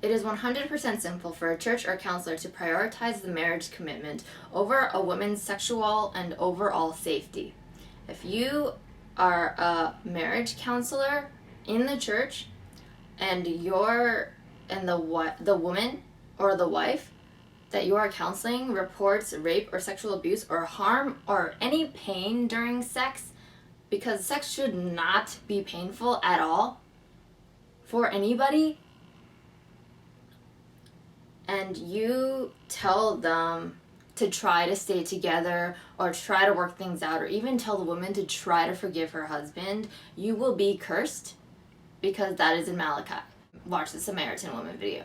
It is 100% sinful for a church or counselor to prioritize the marriage commitment over a woman's sexual and overall safety. If you are a marriage counselor in the church and the woman or the wife that you are counseling reports rape or sexual abuse or harm or any pain during sex, because sex should not be painful at all for anybody, and you tell them to try to stay together or try to work things out, or even tell the woman to try to forgive her husband, you will be cursed, because that is in Malachi. Watch the Samaritan woman video.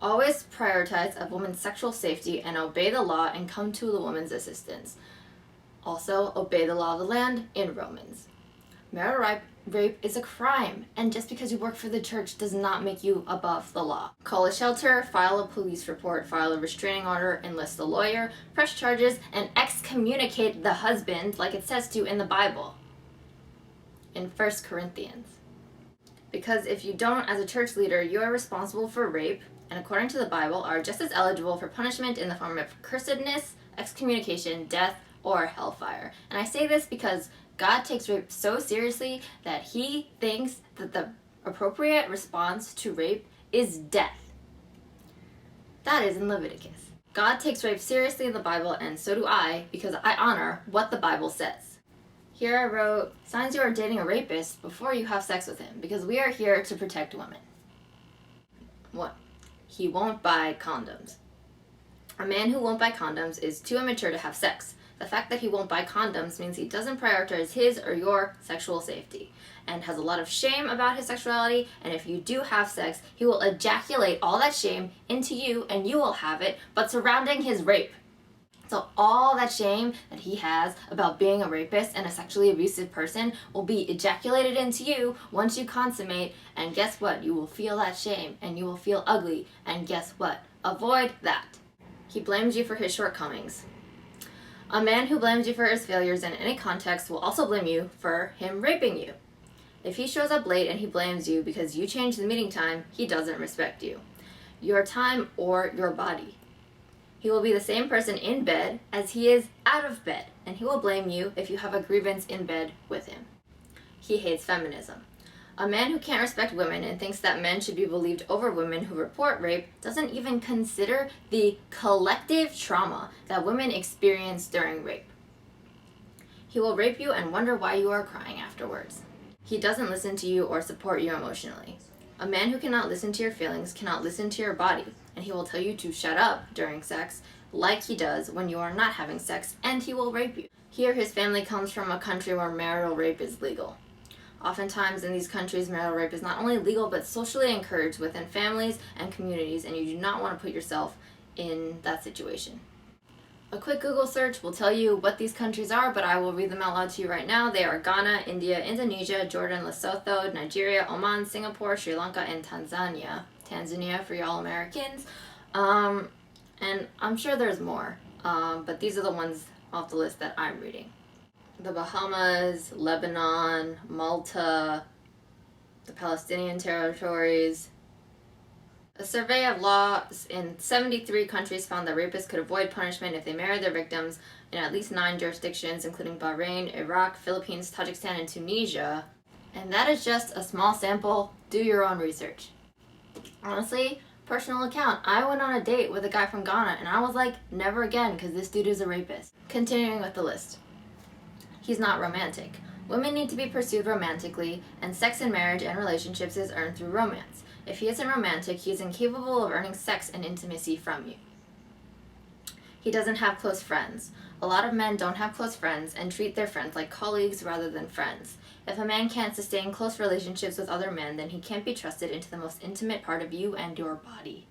Always prioritize a woman's sexual safety and obey the law and come to the woman's assistance. Also, obey the law of the land in Romans. Marital rape is a crime, and just because you work for the church does not make you above the law. Call a shelter, file a police report, file a restraining order, enlist a lawyer, press charges, and excommunicate the husband like it says to in the Bible, in 1 Corinthians. Because if you don't, as a church leader, you are responsible for rape, and according to the Bible, are just as eligible for punishment in the form of cursedness, excommunication, death, or hellfire. And I say this because God takes rape so seriously that he thinks that the appropriate response to rape is death. That is in Leviticus. God takes rape seriously in the Bible, and so do I, because I honor what the Bible says. Here I wrote, signs you are dating a rapist before you have sex with him, because we are here to protect women. 1. He won't buy condoms. A man who won't buy condoms is too immature to have sex. The fact that he won't buy condoms means he doesn't prioritize his or your sexual safety and has a lot of shame about his sexuality, and if you do have sex, he will ejaculate all that shame into you and you will have it, but surrounding his rape. So all that shame that he has about being a rapist and a sexually abusive person will be ejaculated into you once you consummate, and guess what? You will feel that shame and you will feel ugly, and guess what? Avoid that. He blames you for his shortcomings. A man who blames you for his failures in any context will also blame you for him raping you. If he shows up late and he blames you because you changed the meeting time, he doesn't respect you, your time, or your body. He will be the same person in bed as he is out of bed, and he will blame you if you have a grievance in bed with him. He hates feminism. A man who can't respect women and thinks that men should be believed over women who report rape doesn't even consider the collective trauma that women experience during rape. He will rape you and wonder why you are crying afterwards. He doesn't listen to you or support you emotionally. A man who cannot listen to your feelings cannot listen to your body, and he will tell you to shut up during sex like he does when you are not having sex, and he will rape you. Here, his family comes from a country where marital rape is legal. Oftentimes in these countries, marital rape is not only legal but socially encouraged within families and communities, and you do not want to put yourself in that situation. A quick Google search will tell you what these countries are, but I will read them out loud to you right now. They are Ghana, India, Indonesia, Jordan, Lesotho, Nigeria, Oman, Singapore, Sri Lanka, and Tanzania. Tanzania for y'all Americans. And I'm sure there's more, but these are the ones off the list that I'm reading. The Bahamas, Lebanon, Malta, the Palestinian territories. A survey of laws in 73 countries found that rapists could avoid punishment if they married their victims in at least 9 jurisdictions, including Bahrain, Iraq, Philippines, Tajikistan, and Tunisia. And that is just a small sample. Do your own research. Honestly, personal account, I went on a date with a guy from Ghana and I was like, never again, because this dude is a rapist. Continuing with the list. He's not romantic. Women need to be pursued romantically, and sex in marriage and relationships is earned through romance. If he isn't romantic, he is incapable of earning sex and intimacy from you. He doesn't have close friends. A lot of men don't have close friends and treat their friends like colleagues rather than friends. If a man can't sustain close relationships with other men, then he can't be trusted into the most intimate part of you and your body.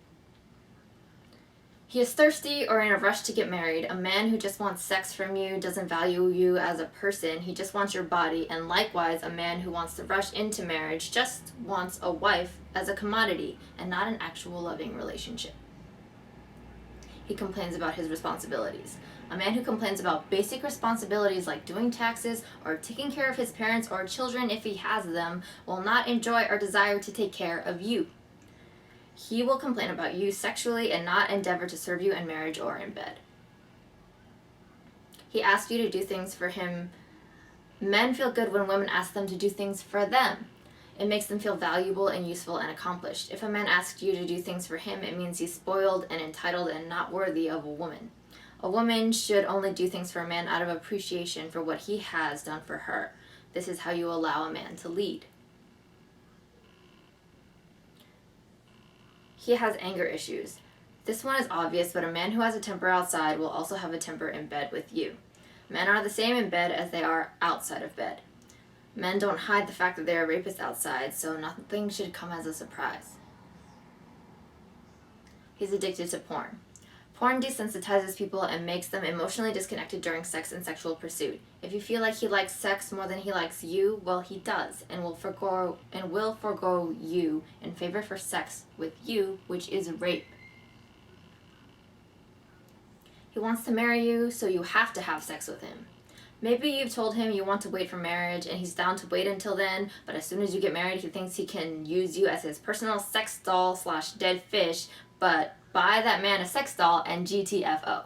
He is thirsty or in a rush to get married. A man who just wants sex from you doesn't value you as a person. He just wants your body. And likewise, a man who wants to rush into marriage just wants a wife as a commodity and not an actual loving relationship. He complains about his responsibilities. A man who complains about basic responsibilities like doing taxes or taking care of his parents or children if he has them will not enjoy or desire to take care of you. He will complain about you sexually and not endeavor to serve you in marriage or in bed. He asks you to do things for him. Men feel good when women ask them to do things for them. It makes them feel valuable and useful and accomplished. If a man asks you to do things for him, it means he's spoiled and entitled and not worthy of a woman. A woman should only do things for a man out of appreciation for what he has done for her. This is how you allow a man to lead. He has anger issues. This one is obvious, but a man who has a temper outside will also have a temper in bed with you. Men are the same in bed as they are outside of bed. Men don't hide the fact that they are rapists outside, so nothing should come as a surprise. He's addicted to porn. Porn desensitizes people and makes them emotionally disconnected during sex and sexual pursuit. If you feel like he likes sex more than he likes you, well, he does, and will forgo you in favor for sex with you, which is rape. He wants to marry you, so you have to have sex with him. Maybe you've told him you want to wait for marriage, and he's down to wait until then, but as soon as you get married, he thinks he can use you as his personal sex doll / dead fish, but buy that man a sex doll and GTFO.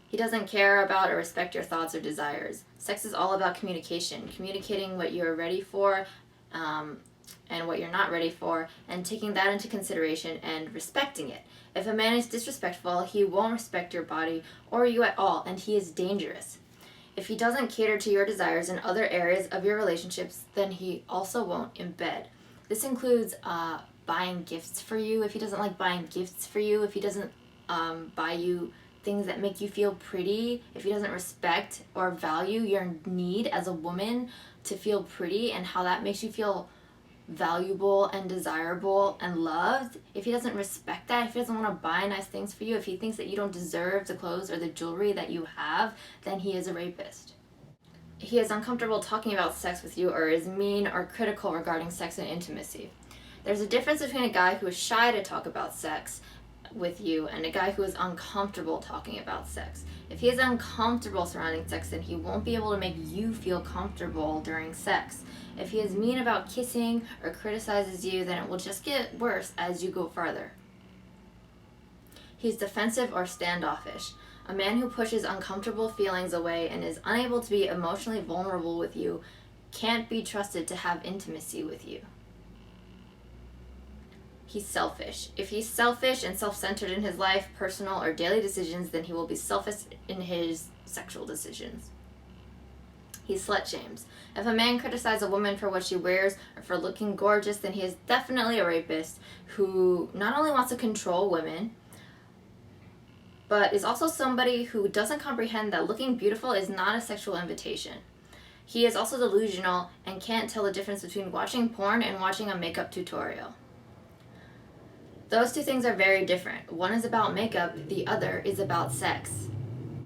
He doesn't care about or respect your thoughts or desires. Sex is all about communication, communicating what you're ready for and what you're not ready for, and taking that into consideration and respecting it. If a man is disrespectful, he won't respect your body or you at all, and he is dangerous. If he doesn't cater to your desires in other areas of your relationships, then he also won't in bed. This includes buying gifts for you. If he doesn't like buying gifts for you, if he doesn't buy you things that make you feel pretty, if he doesn't respect or value your need as a woman to feel pretty and how that makes you feel valuable and desirable and loved, if he doesn't respect that, if he doesn't want to buy nice things for you, if he thinks that you don't deserve the clothes or the jewelry that you have, then he is a rapist. He is uncomfortable talking about sex with you or is mean or critical regarding sex and intimacy. There's a difference between a guy who is shy to talk about sex with you and a guy who is uncomfortable talking about sex. If he is uncomfortable surrounding sex, then he won't be able to make you feel comfortable during sex. If he is mean about kissing or criticizes you, then it will just get worse as you go farther. He's defensive or standoffish. A man who pushes uncomfortable feelings away and is unable to be emotionally vulnerable with you can't be trusted to have intimacy with you. He's selfish. If he's selfish and self-centered in his life, personal or daily decisions, then he will be selfish in his sexual decisions. He slut shames. If a man criticizes a woman for what she wears or for looking gorgeous, then he is definitely a rapist who not only wants to control women, but is also somebody who doesn't comprehend that looking beautiful is not a sexual invitation. He is also delusional and can't tell the difference between watching porn and watching a makeup tutorial. Those two things are very different. One is about makeup, the other is about sex.